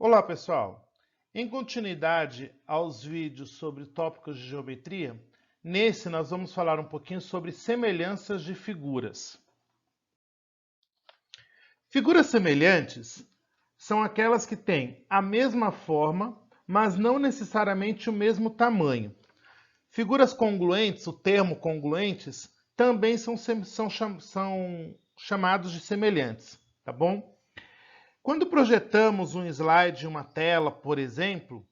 Olá, pessoal! Em continuidade aos vídeos sobre tópicos de geometria, nesse nós vamos falar um pouquinho sobre semelhanças de figuras. Figuras semelhantes são aquelas que têm a mesma forma, mas não necessariamente o mesmo tamanho. Figuras congruentes, o termo congruentes, também são chamados de semelhantes, tá bom? Quando projetamos um slide em uma tela, por exemplo,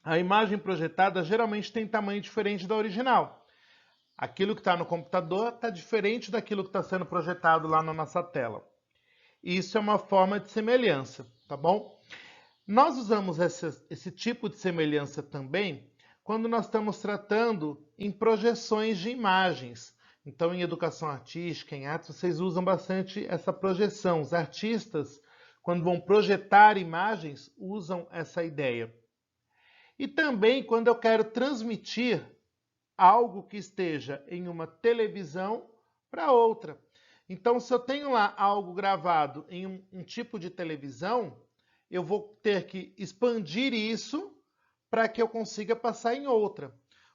a imagem projetada geralmente tem tamanho diferente da original. Aquilo que está no computador está diferente daquilo que está sendo projetado lá na nossa tela. Isso é uma forma de semelhança, tá bom? Nós usamos esse tipo de semelhança também quando nós estamos tratando em projeções de imagens. Então, em educação artística, em artes, vocês usam bastante essa projeção. Os artistas, quando vão projetar imagens, usam essa ideia. E também quando eu quero transmitir algo que esteja em uma televisão para outra. Então, se eu tenho lá algo gravado em um tipo de televisão, eu vou ter que expandir isso para que eu consiga passar em outra.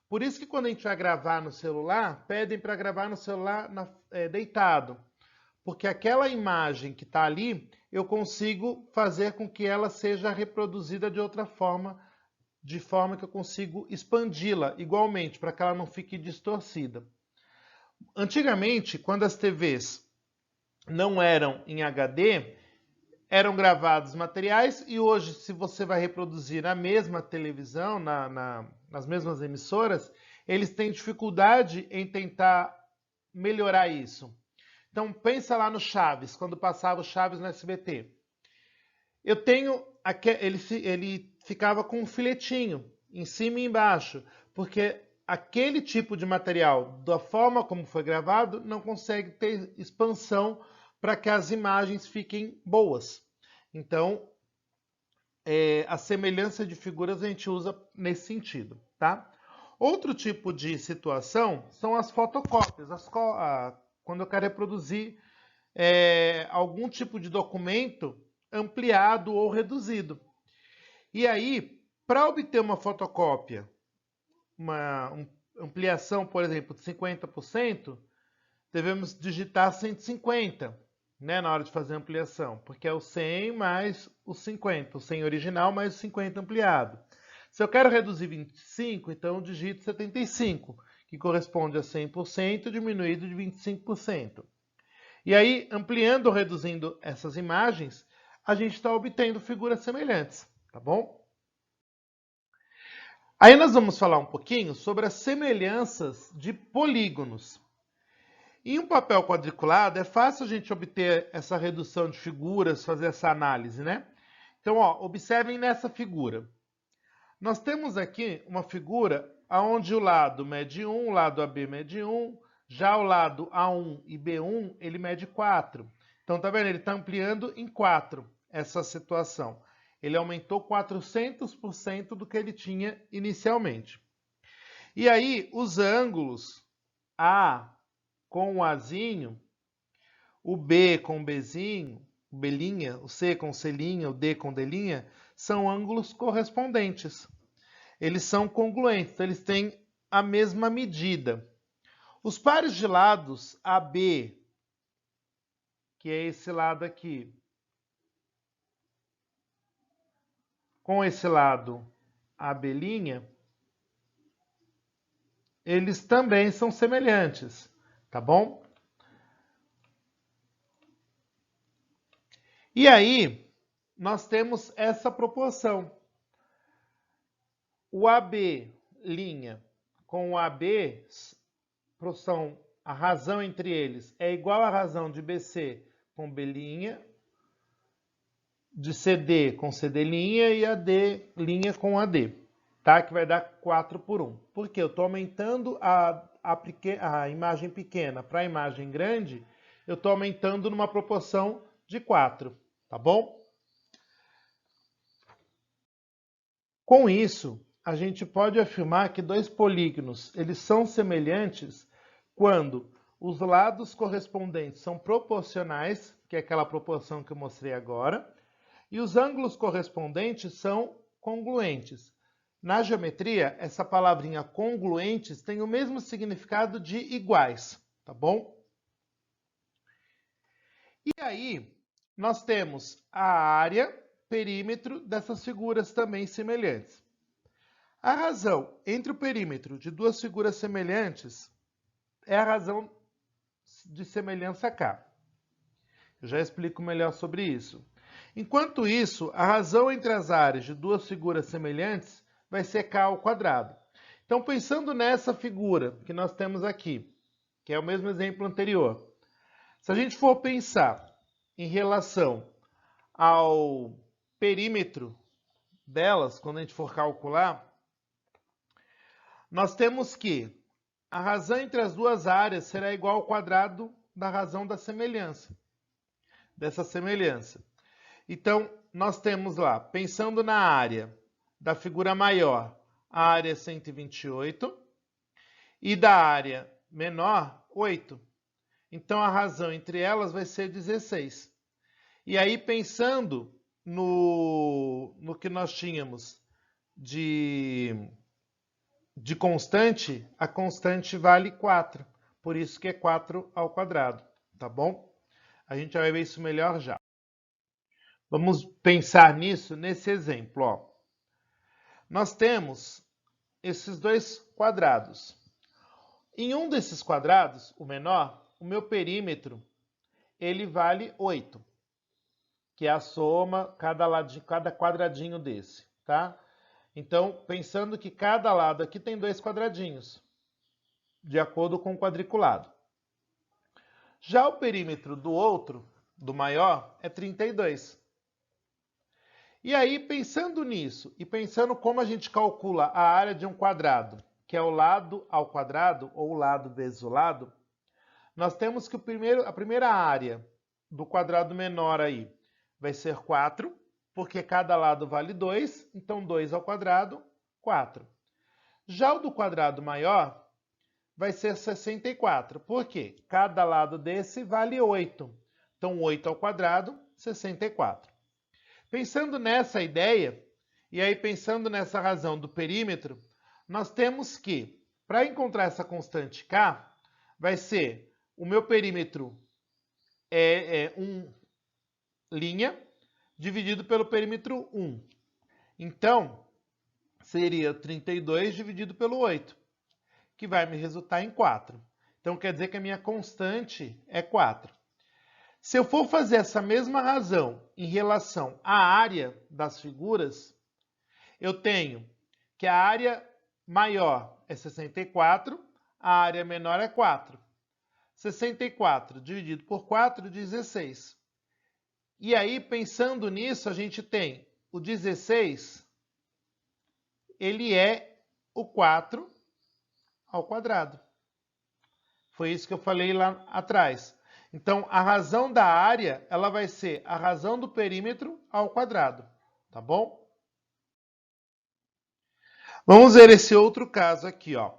Por isso que quando a gente vai gravar no celular, pedem para gravar no celular deitado. Porque aquela imagem que está ali, eu consigo fazer com que ela seja reproduzida de outra forma, de forma que eu consigo expandi-la igualmente, para que ela não fique distorcida. Antigamente, quando as TVs não eram em HD, eram gravados materiais, e hoje, se você vai reproduzir na mesma televisão, nas mesmas emissoras, eles têm dificuldade em tentar melhorar isso. Então, pensa lá no Chaves, quando passava o Chaves no SBT. Eu tenho, ele ficava com um filetinho, em cima e embaixo, porque aquele tipo de material, da forma como foi gravado, não consegue ter expansão para que as imagens fiquem boas. Então, a semelhança de figuras a gente usa nesse sentido, tá? Outro tipo de situação são as fotocópias. Quando eu quero reproduzir algum tipo de documento ampliado ou reduzido. E aí, para obter uma fotocópia, uma ampliação, por exemplo, de 50%, devemos digitar 150, né, na hora de fazer a ampliação, porque é o 100 mais o 50, o 100 original mais o 50 ampliado. Se eu quero reduzir 25, então eu digito 75, que corresponde a 100% diminuído de 25%. E aí, ampliando ou reduzindo essas imagens, a gente está obtendo figuras semelhantes, tá bom? Aí nós vamos falar um pouquinho sobre as semelhanças de polígonos. Em um papel quadriculado, é fácil a gente obter essa redução de figuras, fazer essa análise, né? Então, ó, observem nessa figura. Nós temos aqui uma figura onde o lado mede 1, o lado AB mede 1, já o lado A1 e B1, ele mede 4. Então, tá vendo? Ele está ampliando em 4 essa situação. Ele aumentou 400% do que ele tinha inicialmente. E aí, os ângulos A com o Azinho, o B com o Bzinho, o B'linha, o C com o C'linha, o D com o D'linha, são ângulos correspondentes. Eles são congruentes, eles têm a mesma medida. Os pares de lados AB, que é esse lado aqui, com esse lado AB', eles também são semelhantes, tá bom? E aí, nós temos essa proporção. O AB' com o AB, a razão entre eles é igual à razão de BC com B', de CD com CD' e AD' com AD, tá? Que vai dar 4 por 1. Porque eu estou aumentando a imagem pequena para a imagem grande, eu estou aumentando numa proporção de 4, tá bom? Com isso, a gente pode afirmar que dois polígonos eles são semelhantes quando os lados correspondentes são proporcionais, que é aquela proporção que eu mostrei agora, E os ângulos correspondentes são congruentes. Na geometria, essa palavrinha congruentes tem o mesmo significado de iguais, tá bom? E aí, nós temos a área, perímetro dessas figuras também semelhantes. A razão entre o perímetro de duas figuras semelhantes é a razão de semelhança K. Eu já explico melhor sobre isso. Enquanto isso, a razão entre as áreas de duas figuras semelhantes vai ser K ao quadrado. Então, pensando nessa figura que nós temos aqui, que é o mesmo exemplo anterior, se a gente for pensar em relação ao perímetro delas, quando a gente for calcular, nós temos que a razão entre as duas áreas será igual ao quadrado da razão da semelhança, dessa semelhança. Então, nós temos lá, pensando na área da figura maior, a área é 128, e da área menor, 8. Então, a razão entre elas vai ser 16. E aí, pensando no que nós tínhamos de constante, a constante vale 4. Por isso que é 4 ao quadrado, tá bom? A gente vai ver isso melhor já. Vamos pensar nisso nesse exemplo, ó. Nós temos esses dois quadrados. Em um desses quadrados, o menor, o meu perímetro, ele vale 8, que é a soma, cada quadradinho desse, tá? Então, pensando que cada lado aqui tem dois quadradinhos, de acordo com o quadriculado. Já o perímetro do outro, do maior, é 32. E aí, pensando nisso, e pensando como a gente calcula a área de um quadrado, que é o lado ao quadrado, ou o lado vezes o lado, nós temos que a primeira área do quadrado menor aí vai ser 4, porque cada lado vale 2, então 2 ao quadrado, 4. Já o do quadrado maior vai ser 64, porque cada lado desse vale 8. Então, 8 ao quadrado, 64. Pensando nessa ideia, e aí pensando nessa razão do perímetro, nós temos que, para encontrar essa constante K, vai ser o meu perímetro é 1 linha, dividido pelo perímetro 1. Então, seria 32 dividido pelo 8, que vai me resultar em 4. Então, quer dizer que a minha constante é 4. Se eu for fazer essa mesma razão em relação à área das figuras, eu tenho que a área maior é 64, a área menor é 4. 64 dividido por 4, 16. E aí, pensando nisso, a gente tem o 16, ele é o 4 ao quadrado. Foi isso que eu falei lá atrás. Então, a razão da área, ela vai ser a razão do perímetro ao quadrado, tá bom? Vamos ver esse outro caso aqui, ó.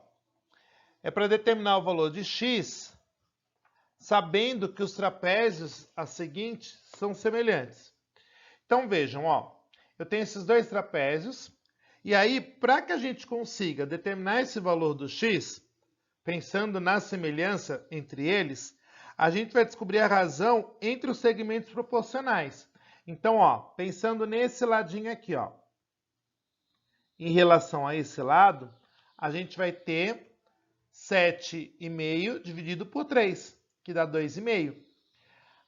É para determinar o valor de x, sabendo que os trapézios a seguinte são semelhantes. Então, vejam, ó, eu tenho esses dois trapézios, e aí, para que a gente consiga determinar esse valor do x, pensando na semelhança entre eles, a gente vai descobrir a razão entre os segmentos proporcionais. Então, ó, pensando nesse ladinho aqui, ó, em relação a esse lado, a gente vai ter 7,5 dividido por 3, que dá 2,5.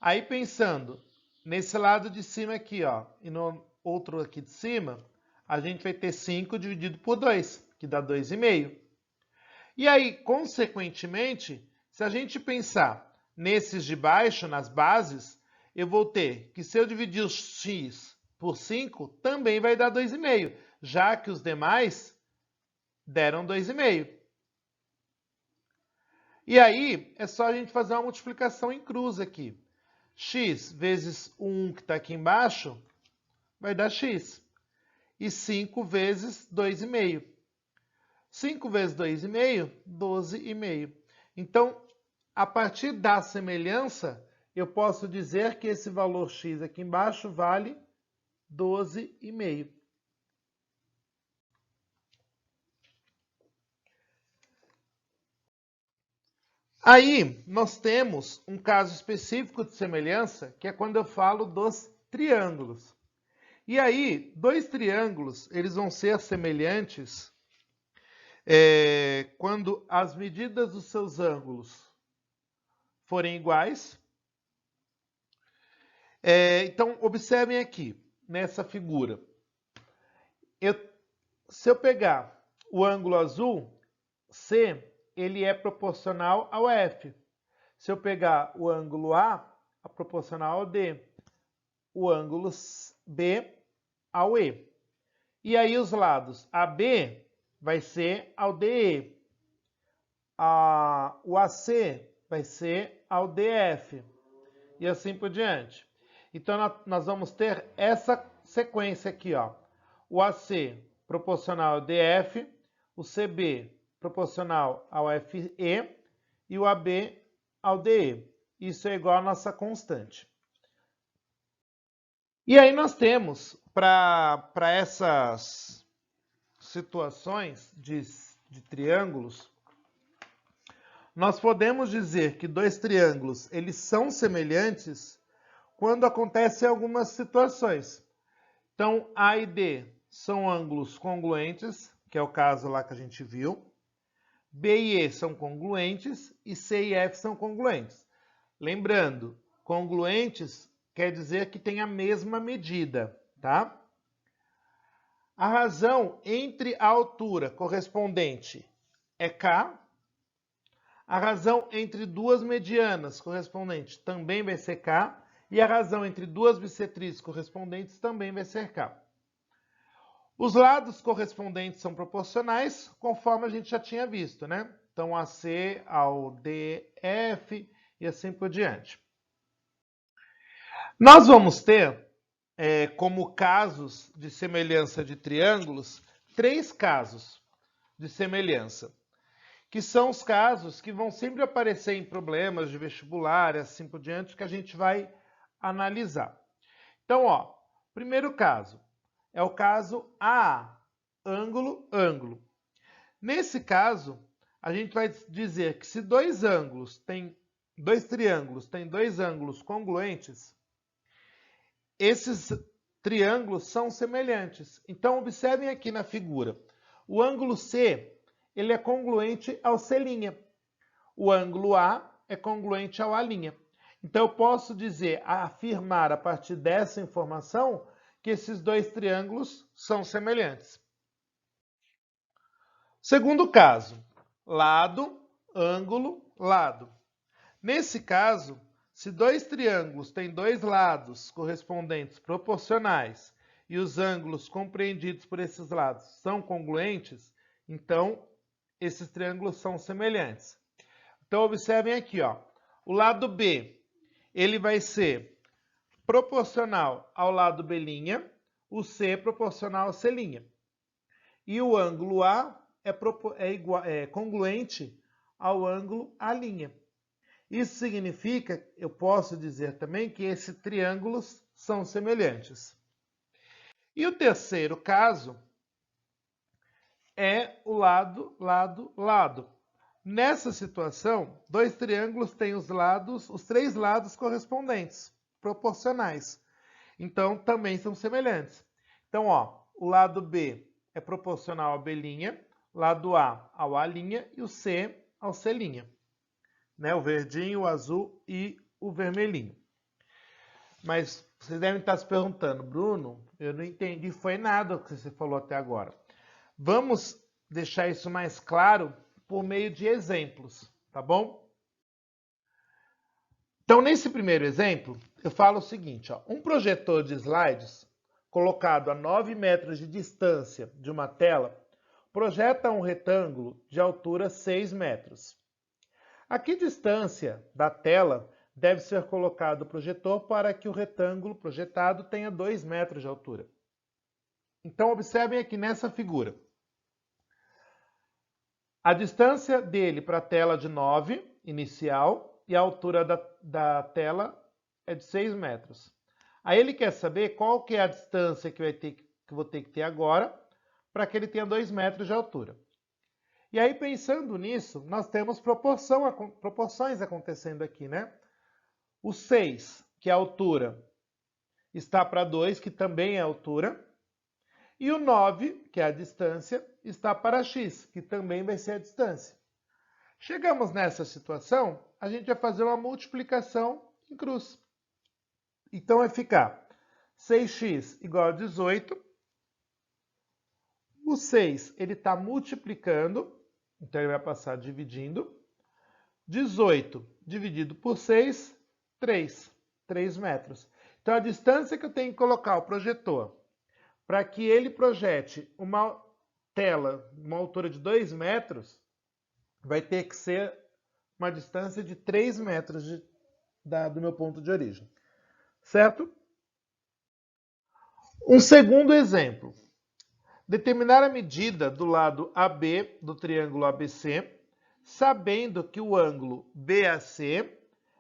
Aí, pensando nesse lado de cima aqui, ó, e no outro aqui de cima, a gente vai ter 5 dividido por 2, que dá 2,5. E aí, consequentemente, se a gente pensar nesses de baixo, nas bases, eu vou ter que se eu dividir o x por 5, também vai dar 2,5, já que os demais deram 2,5. E aí, é só a gente fazer uma multiplicação em cruz aqui. X vezes 1 que está aqui embaixo vai dar x. E 5 vezes 2,5. 5 vezes 2,5, 12,5. Então, a partir da semelhança, eu posso dizer que esse valor x aqui embaixo vale 12,5. Aí, nós temos um caso específico de semelhança, que é quando eu falo dos triângulos. E aí, dois triângulos, eles vão ser semelhantes quando as medidas dos seus ângulos forem iguais. Então, observem aqui, nessa figura. Se eu pegar o ângulo azul, C, ele é proporcional ao F. Se eu pegar o ângulo A, é proporcional ao D. O ângulo B ao E. E aí os lados AB vai ser ao DE. O AC vai ser ao DF. E assim por diante. Então nós vamos ter essa sequência aqui, ó. O AC proporcional ao DF, o CB proporcional ao FE e o AB ao DE. Isso é igual à nossa constante. E aí nós temos, para essas situações de triângulos, nós podemos dizer que dois triângulos eles são semelhantes quando acontecem algumas situações. Então, A e D são ângulos congruentes, que é o caso lá que a gente viu. B e E são congruentes e C e F são congruentes. Lembrando, congruentes quer dizer que tem a mesma medida, tá? A razão entre a altura correspondente é K. A razão entre duas medianas correspondentes também vai ser K. E a razão entre duas bissetrizes correspondentes também vai ser K. Os lados correspondentes são proporcionais, conforme a gente já tinha visto, né? Então, AC ao DF e assim por diante. Nós vamos ter, como casos de semelhança de triângulos, 3 casos de semelhança, que são os casos que vão sempre aparecer em problemas de vestibular e assim por diante, que a gente vai analisar. Então, ó, primeiro caso é o caso A, ângulo, ângulo. Nesse caso, a gente vai dizer que se dois triângulos têm dois ângulos congruentes, esses triângulos são semelhantes. Então, observem aqui na figura. O ângulo C, ele é congruente ao C'. O ângulo A é congruente ao A'. Então, eu posso afirmar a partir dessa informação que esses dois triângulos são semelhantes. Segundo caso, lado, ângulo, lado. Nesse caso, se dois triângulos têm dois lados correspondentes proporcionais e os ângulos compreendidos por esses lados são congruentes, então esses triângulos são semelhantes. Então, observem aqui, ó, o lado B, ele vai ser proporcional ao lado B', o C proporcional ao C'. E o ângulo A é congruente ao ângulo A'. Isso significa, eu posso dizer também, que esses triângulos são semelhantes. E o terceiro caso é o lado, lado, lado. Nessa situação, dois triângulos têm os 3 lados correspondentes, proporcionais. Então, também são semelhantes. Então, ó, o lado B é proporcional ao B', lado A ao A' e o C ao C'. Né? O verdinho, o azul e o vermelhinho. Mas vocês devem estar se perguntando, Bruno, eu não entendi, foi nada o que você falou até agora. Vamos deixar isso mais claro por meio de exemplos, tá bom? Então, nesse primeiro exemplo, eu falo o seguinte, ó, um projetor de slides colocado a 9 metros de distância de uma tela projeta um retângulo de altura 6 metros. A que distância da tela deve ser colocado o projetor para que o retângulo projetado tenha 2 metros de altura? Então, observem aqui nessa figura. A distância dele para a tela de 9, inicial, e a altura da tela é de 6 metros. Aí ele quer saber qual que é a distância que eu vou ter que ter agora para que ele tenha 2 metros de altura. E aí, pensando nisso, nós temos proporções acontecendo aqui, né? O 6, que é a altura, está para 2, que também é a altura. E o 9, que é a distância, está para x, que também vai ser a distância. Chegamos nessa situação, a gente vai fazer uma multiplicação em cruz. Então, vai ficar 6x igual a 18. O 6, ele está multiplicando, então ele vai passar dividindo. 18 dividido por 6, 3 metros. Então, a distância que eu tenho que colocar o projetor para que ele projete uma tela, uma altura de 2 metros, vai ter que ser uma distância de 3 metros do meu ponto de origem. Certo? Um segundo exemplo. Determinar a medida do lado AB do triângulo ABC, sabendo que o ângulo BAC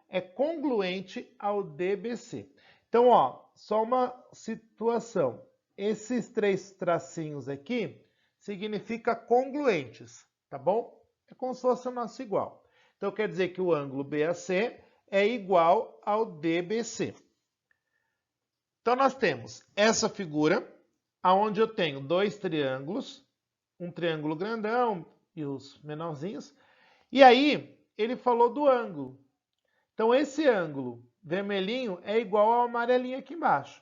é congruente ao DBC. Então, ó, só uma situação. Esses 3 tracinhos aqui significa congruentes, tá bom? É como se fosse o nosso igual. Então, quer dizer que o ângulo BAC é igual ao DBC. Então, nós temos essa figura, onde eu tenho 2 triângulos, um triângulo grandão e os menorzinhos. E aí, ele falou do ângulo. Então, esse ângulo vermelhinho é igual ao amarelinho aqui embaixo.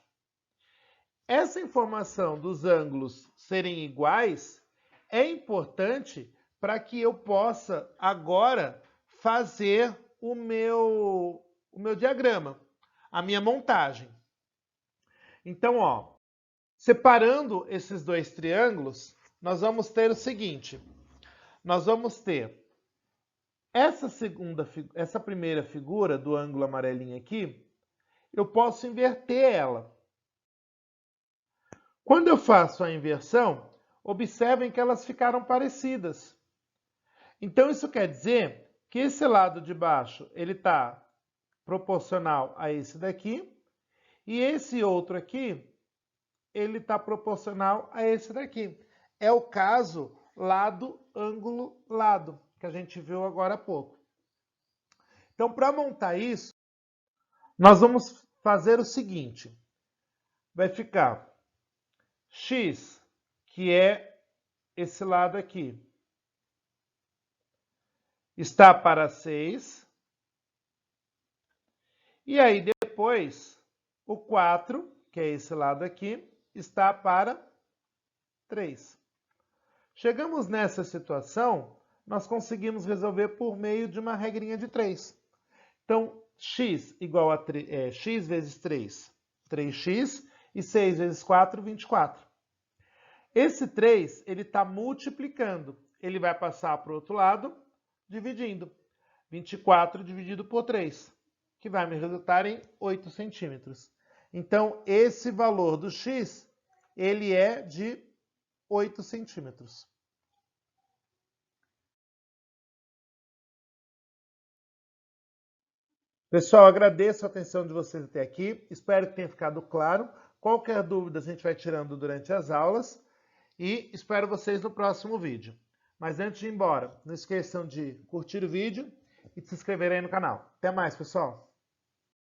Essa informação dos ângulos serem iguais é importante para que eu possa agora fazer o meu diagrama, a minha montagem. Então, ó, separando esses 2 triângulos, nós vamos ter o seguinte. Nós vamos ter essa primeira figura do ângulo amarelinho aqui, eu posso inverter ela. Quando eu faço a inversão, observem que elas ficaram parecidas. Então, isso quer dizer que esse lado de baixo ele está proporcional a esse daqui, e esse outro aqui ele está proporcional a esse daqui. É o caso lado, ângulo, lado, que a gente viu agora há pouco. Então, para montar isso, nós vamos fazer o seguinte. Vai ficar x, que é esse lado aqui, está para 6. E aí, depois, o 4, que é esse lado aqui, está para 3. Chegamos nessa situação, nós conseguimos resolver por meio de uma regrinha de 3. Então, x igual a x vezes 3, 3x, e 6 vezes 4, 24. Esse 3, ele está multiplicando. Ele vai passar para o outro lado, dividindo. 24 dividido por 3, que vai me resultar em 8 centímetros. Então, esse valor do x, ele é de 8 centímetros. Pessoal, agradeço a atenção de vocês até aqui. Espero que tenha ficado claro. Qualquer dúvida a gente vai tirando durante as aulas. E espero vocês no próximo vídeo. Mas antes de ir embora, não esqueçam de curtir o vídeo e de se inscrever aí no canal. Até mais, pessoal!